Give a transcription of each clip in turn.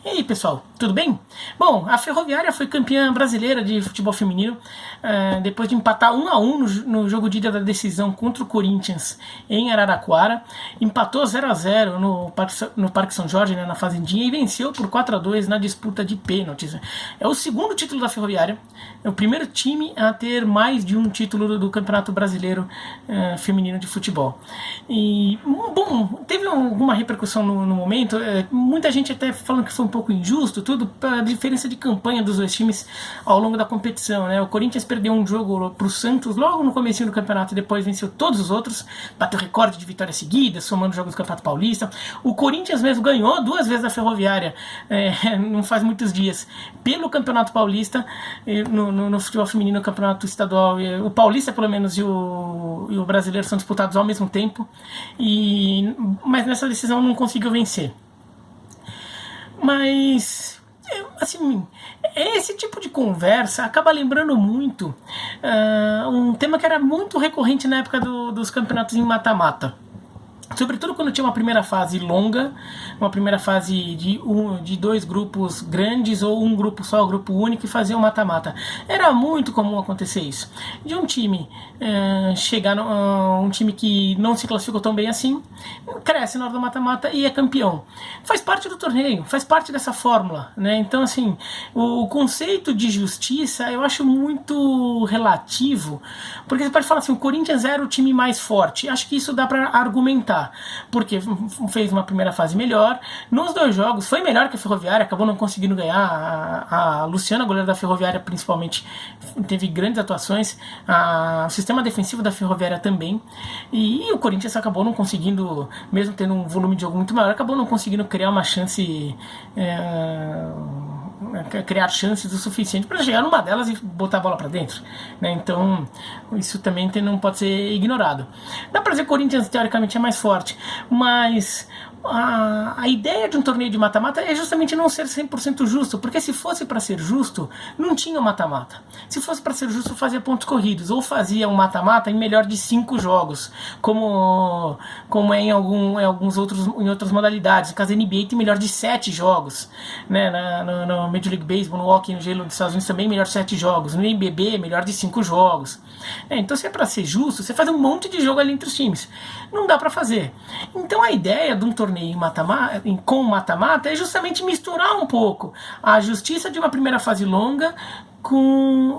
E aí, pessoal, tudo bem? Bom, a Ferroviária foi campeã brasileira de futebol feminino depois de empatar 1-1 no jogo de ida da decisão contra o Corinthians em Araraquara. Empatou 0-0 no Parque São Jorge, né, na Fazendinha, e venceu por 4-2 na disputa de pênaltis. É o segundo título da Ferroviária, é o primeiro time a ter mais de um título do Campeonato Brasileiro Feminino de Futebol. E, bom, teve alguma repercussão no momento, muita gente até falando que foi um pouco injusto, tudo pela diferença de campanha dos dois times ao longo da competição, né? O Corinthians perdeu um jogo pro Santos logo no comecinho do campeonato e depois venceu todos os outros, bateu recorde de vitórias seguidas, somando jogos do Campeonato Paulista. O Corinthians mesmo ganhou 2 vezes a Ferroviária, não faz muitos dias, pelo Campeonato Paulista, no futebol feminino, no Campeonato Estadual. O Paulista, pelo menos, e o Brasileiro são disputados ao mesmo tempo, mas nessa decisão não conseguiu vencer. Mas, assim, esse tipo de conversa acaba lembrando muito um tema que era muito recorrente na época dos campeonatos em mata-mata. Sobretudo quando tinha uma primeira fase longa, uma primeira fase de 2 grupos grandes ou um grupo só, grupo único, e fazer um mata-mata. Era muito comum acontecer isso. De um time chegar um time que não se classificou tão bem assim, cresce na hora do mata-mata e é campeão. Faz parte do torneio, faz parte dessa fórmula, né? Então, assim, o conceito de justiça eu acho muito relativo, porque você pode falar assim, o Corinthians era o time mais forte. Acho que isso dá para argumentar, porque fez uma primeira fase melhor, nos 2 jogos foi melhor que a Ferroviária, acabou não conseguindo ganhar. A Luciana, goleira da Ferroviária, principalmente, teve grandes atuações, o sistema defensivo da Ferroviária também, e o Corinthians acabou não conseguindo, mesmo tendo um volume de jogo muito maior, acabou não conseguindo criar uma chance, criar chances o suficiente para chegar numa delas e botar a bola para dentro, né? Então isso também não pode ser ignorado. Dá para dizer que o Corinthians teoricamente é mais forte, mas a ideia de um torneio de mata-mata é justamente não ser 100% justo, porque se fosse para ser justo, não tinha mata-mata. Se fosse para ser justo, fazia pontos corridos, ou fazia um mata-mata em melhor de 5 jogos, como é em outras modalidades. No caso da NBA tem melhor de 7 jogos, né? No Major League Baseball, no hockey no gelo dos Estados Unidos também melhor de 7 jogos, no NBB melhor de 5 jogos. Então, se é para ser justo, você faz um monte de jogo ali entre os times. Não dá para fazer. Então a ideia de um torneio com mata-mata é justamente misturar um pouco a justiça de uma primeira fase longa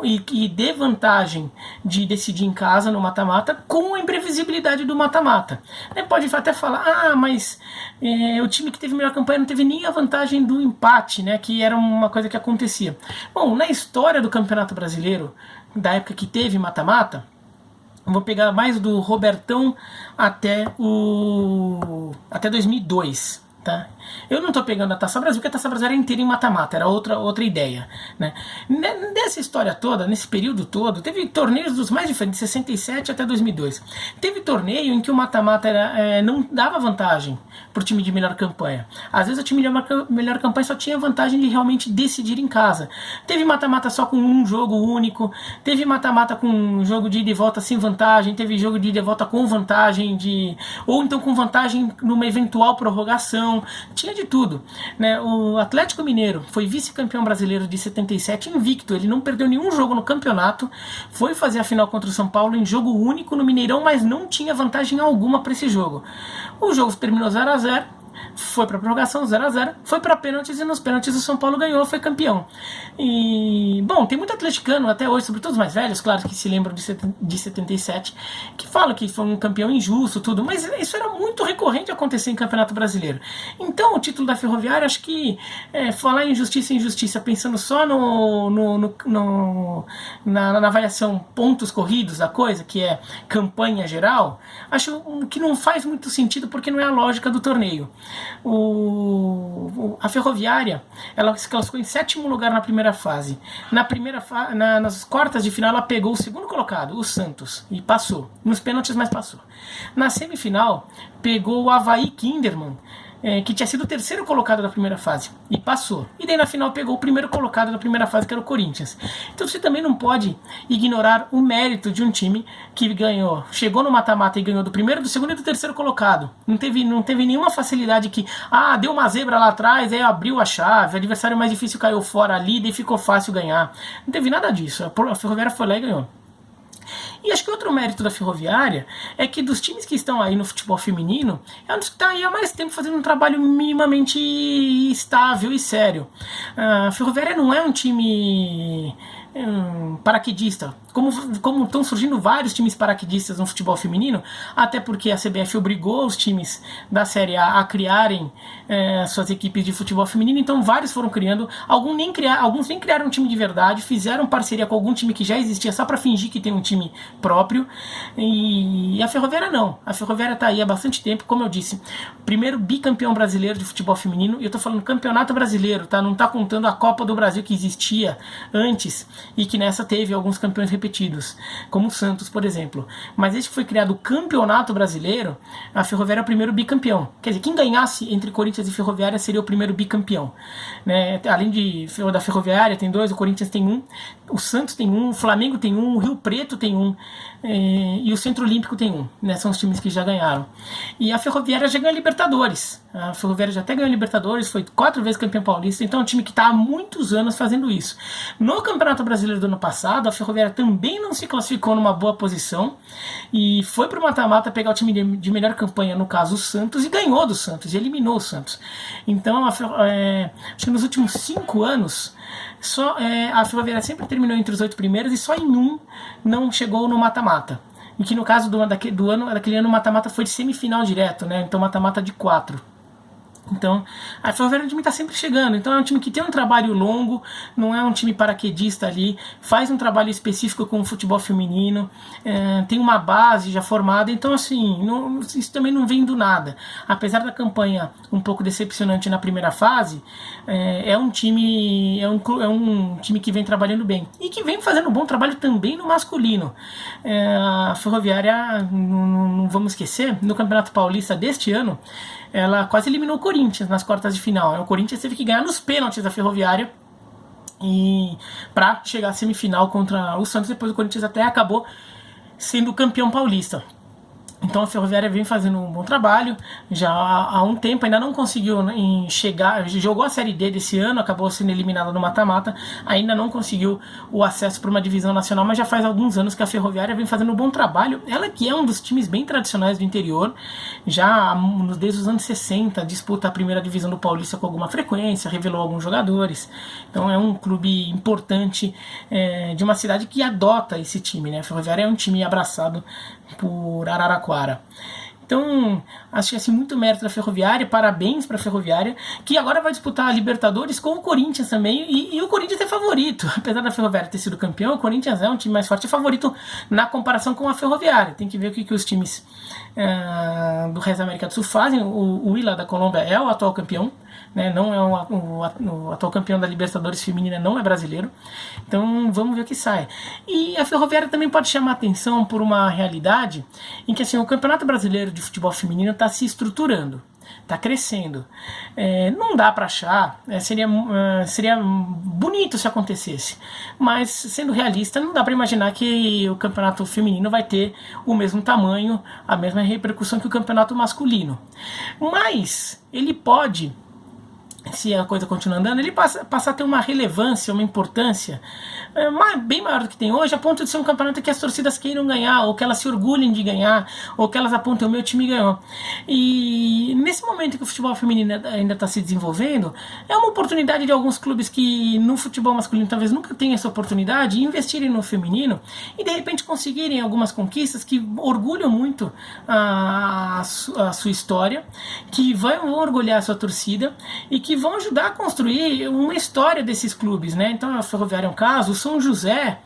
e dê vantagem de decidir em casa no mata-mata com a imprevisibilidade do mata-mata. Pode até falar, mas o time que teve melhor campanha não teve nem a vantagem do empate, né, que era uma coisa que acontecia. Bom, na história do Campeonato Brasileiro, da época que teve mata-mata, vou pegar mais do Robertão até 2002, tá? Eu não estou pegando a Taça Brasil, porque a Taça Brasil era inteira em mata-mata, era outra ideia, né? Nessa história toda, nesse período todo, teve torneios dos mais diferentes, de 67 até 2002. Teve torneio em que o mata-mata não dava vantagem para o time de melhor campanha. Às vezes o time de melhor campanha só tinha vantagem de realmente decidir em casa. Teve mata-mata só com um jogo único, teve mata-mata com um jogo de ida e volta sem vantagem, teve jogo de ida e volta com vantagem, ou então com vantagem numa eventual prorrogação. Tinha de tudo, né? O Atlético Mineiro foi vice-campeão brasileiro de 77 invicto, ele não perdeu nenhum jogo no campeonato, foi fazer a final contra o São Paulo em jogo único no Mineirão, mas não tinha vantagem alguma para esse jogo. O jogo terminou 0-0, foi para prorrogação 0-0, foi para pênaltis e nos pênaltis o São Paulo ganhou, foi campeão. E, bom, tem muito atleticano até hoje, sobretudo os mais velhos, claro, que se lembram de 77, que falam que foi um campeão injusto, tudo, mas isso era muito recorrente acontecer em Campeonato Brasileiro. Então o título da Ferroviária, acho que falar em injustiça pensando só na avaliação pontos corridos da coisa, que é campanha geral, acho que não faz muito sentido, porque não é a lógica do torneio. A Ferroviária, ela se classificou em 7º lugar na primeira fase. Nas quartas de final ela pegou o 2º colocado, o Santos, e passou. Nos pênaltis, mas passou. Na semifinal pegou o Avaí Kinderman, que tinha sido o terceiro colocado da primeira fase, e passou. E daí na final pegou o primeiro colocado da primeira fase, que era o Corinthians. Então você também não pode ignorar o mérito de um time que ganhou, chegou no mata-mata e ganhou do primeiro, do segundo e do terceiro colocado. Não teve nenhuma facilidade que, deu uma zebra lá atrás, aí abriu a chave, o adversário mais difícil caiu fora ali, daí ficou fácil ganhar. Não teve nada disso. A Ferroviária foi lá e ganhou. E acho que outro mérito da Ferroviária é que dos times que estão aí no futebol feminino, é um dos que está aí há mais tempo fazendo um trabalho minimamente estável e sério. A Ferroviária não é um time paraquedista, como estão surgindo vários times paraquedistas no futebol feminino, até porque a CBF obrigou os times da Série A criarem suas equipes de futebol feminino, então vários foram criando, alguns nem criaram um time de verdade, fizeram parceria com algum time que já existia só para fingir que tem um time próprio, e a Ferroviária não. A Ferroviária está aí há bastante tempo, como eu disse, primeiro bicampeão brasileiro de futebol feminino, e eu estou falando campeonato brasileiro, tá? Não está contando a Copa do Brasil que existia antes, e que nessa teve alguns campeões repetidos, como o Santos, por exemplo. Mas desde que foi criado o Campeonato Brasileiro, a Ferroviária é o primeiro bicampeão. Quer dizer, quem ganhasse entre Corinthians e Ferroviária seria o primeiro bicampeão. Né? Além da Ferroviária, tem 2, o Corinthians tem 1, o Santos tem 1, o Flamengo tem 1, o Rio Preto tem 1, e o Centro Olímpico tem 1. Né? São os times que já ganharam. E a Ferroviária já ganhou a Libertadores. A Ferroviária já até ganhou a Libertadores, foi 4 vezes campeão paulista, então é um time que está há muitos anos fazendo isso. No Campeonato Brasileiro do ano passado, a Ferroviária também não se classificou numa boa posição e foi para o mata-mata pegar o time de melhor campanha, no caso o Santos, e ganhou do Santos, e eliminou o Santos. Então, acho que nos últimos 5 anos, a Ferroviária sempre terminou entre os 8 primeiros e só em um não chegou no mata-mata. E que no caso daquele ano o mata-mata foi de semifinal direto, né? Então mata-mata de 4. Então, a Ferroviária é um time que está sempre chegando. Então, é um time que tem um trabalho longo, não é um time paraquedista ali, faz um trabalho específico com o futebol feminino, tem uma base já formada. Então, assim, isso também não vem do nada. Apesar da campanha um pouco decepcionante na primeira fase, é um time que vem trabalhando bem e que vem fazendo um bom trabalho também no masculino. A Ferroviária, não vamos esquecer, no Campeonato Paulista deste ano, ela quase eliminou o Corinthians nas quartas de final. O Corinthians teve que ganhar nos pênaltis da Ferroviária para chegar à semifinal contra o Santos. Depois o Corinthians até acabou sendo campeão paulista. Então a Ferroviária vem fazendo um bom trabalho já há um tempo, ainda não conseguiu chegar, jogou a Série D desse ano, acabou sendo eliminada no mata-mata, ainda não conseguiu o acesso para uma divisão nacional, mas já faz alguns anos que a Ferroviária vem fazendo um bom trabalho. Ela que é um dos times bem tradicionais do interior, já desde os anos 60 disputa a primeira divisão do Paulista com alguma frequência, revelou alguns jogadores, então é um clube importante de uma cidade que adota esse time, né? A Ferroviária é um time abraçado por Araraquara. Então, acho que assim, muito mérito da Ferroviária, parabéns para a Ferroviária, que agora vai disputar a Libertadores com o Corinthians também, e o Corinthians é favorito, apesar da Ferroviária ter sido campeão, o Corinthians é um time mais forte, é favorito na comparação com a Ferroviária. Tem que ver o que os times do resto da América do Sul fazem. O Huila da Colômbia é o atual campeão, né? Não é o atual campeão da Libertadores feminina, não é brasileiro, então vamos ver o que sai. E a Ferroviária também pode chamar atenção por uma realidade em que assim, o Campeonato Brasileiro de Futebol Feminino está se estruturando, está crescendo. Não dá para achar, seria bonito se acontecesse, mas sendo realista, não dá para imaginar que o campeonato feminino vai ter o mesmo tamanho, a mesma repercussão que o campeonato masculino. Mas ele pode, se a coisa continuar andando, ele passa a ter uma relevância, uma importância bem maior do que tem hoje, a ponto de ser um campeonato que as torcidas queiram ganhar, ou que elas se orgulhem de ganhar, ou que elas apontem o meu time ganhou. E nesse momento que o futebol feminino ainda está se desenvolvendo, é uma oportunidade de alguns clubes que no futebol masculino talvez nunca tenham essa oportunidade, investirem no feminino e de repente conseguirem algumas conquistas que orgulham muito a sua história, que vão orgulhar a sua torcida e que vão ajudar a construir uma história desses clubes, né? Então a Ferroviária é um caso, o São José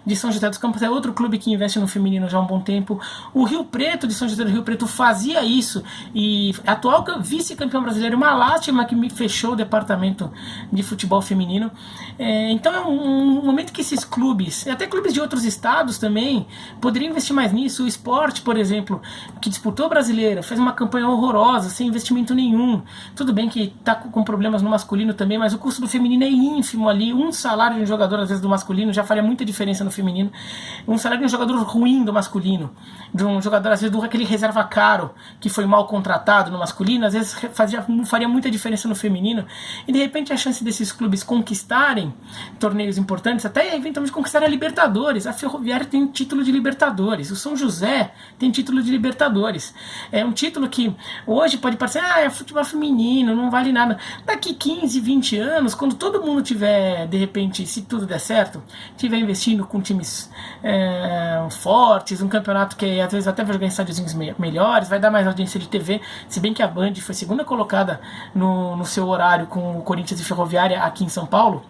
de São José dos Campos é outro clube que investe no feminino já há um bom tempo. O Rio Preto de São José do Rio Preto fazia isso e atual vice-campeão brasileiro, uma lástima que me fechou o departamento de futebol feminino. Então é um momento que esses clubes, até clubes de outros estados também, poderiam investir mais nisso. O Sport, por exemplo, que disputou o brasileiro, fez uma campanha horrorosa, sem investimento nenhum. Tudo bem que está com problemas no masculino também, mas o custo do feminino é ínfimo ali. Um salário de um jogador, às vezes, do masculino já faria muita diferença no feminino. Um salário de um jogador ruim do masculino, de um jogador, às vezes, aquele reserva caro, que foi mal contratado no masculino, às vezes faria muita diferença no feminino. E, de repente, a chance desses clubes conquistarem torneios importantes, até eventualmente conquistar a Libertadores. A Ferroviária tem título de Libertadores, o São José tem título de Libertadores. É um título que hoje pode parecer, é futebol feminino, não vale nada. Daqui 15, 20 anos, quando todo mundo tiver, de repente, se tudo der certo, tiver investindo com times fortes, um campeonato que às vezes até vai jogar em estádiozinhos melhores, vai dar mais audiência de TV, se bem que a Band foi segunda colocada no seu horário com o Corinthians e Ferroviária aqui em São Paulo.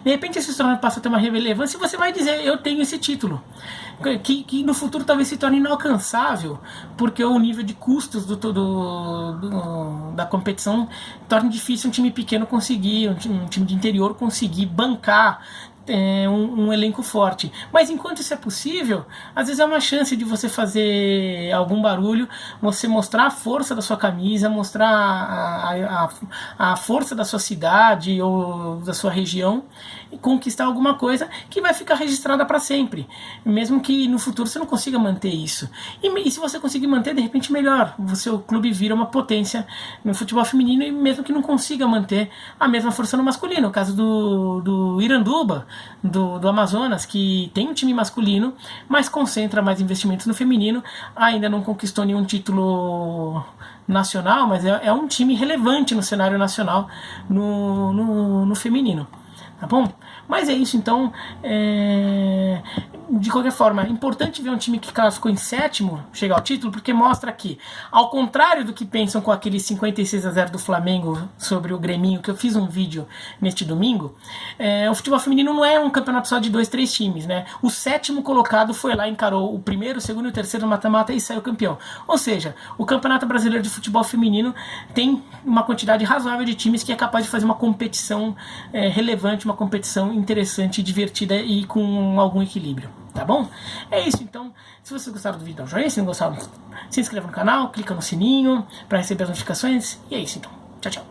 De repente esse torneio passa a ter uma relevância e você vai dizer, eu tenho esse título, que no futuro talvez se torne inalcançável, porque o nível de custos da competição torna difícil um time pequeno conseguir, um time de interior conseguir bancar um elenco forte. Mas enquanto isso é possível, às vezes é uma chance de você fazer algum barulho, você mostrar a força da sua camisa, mostrar a força da sua cidade ou da sua região e conquistar alguma coisa que vai ficar registrada para sempre, mesmo que no futuro você não consiga manter isso. E se você conseguir manter, de repente melhor, o clube vira uma potência no futebol feminino, e mesmo que não consiga manter a mesma força no masculino. O caso do Iranduba, do Amazonas, que tem um time masculino, mas concentra mais investimentos no feminino, ainda não conquistou nenhum título nacional, mas é um time relevante no cenário nacional no feminino. Tá bom? Mas é isso, então, de qualquer forma, é importante ver um time que ficou em sétimo chegar ao título, porque mostra que, ao contrário do que pensam com aquele 56-0 do Flamengo sobre o Greminho, que eu fiz um vídeo neste domingo, o futebol feminino não é um campeonato só de 2, 3 times, né? O sétimo colocado foi lá, encarou o primeiro, o segundo e o terceiro no mata-mata e saiu campeão. Ou seja, o Campeonato Brasileiro de Futebol Feminino tem uma quantidade razoável de times que é capaz de fazer uma competição relevante, uma competição interessante, divertida e com algum equilíbrio. Tá bom? É isso, então. Se vocês gostaram do vídeo, dá um joinha. Se não gostaram, se inscreva no canal, clica no sininho para receber as notificações. E é isso, então. Tchau, tchau.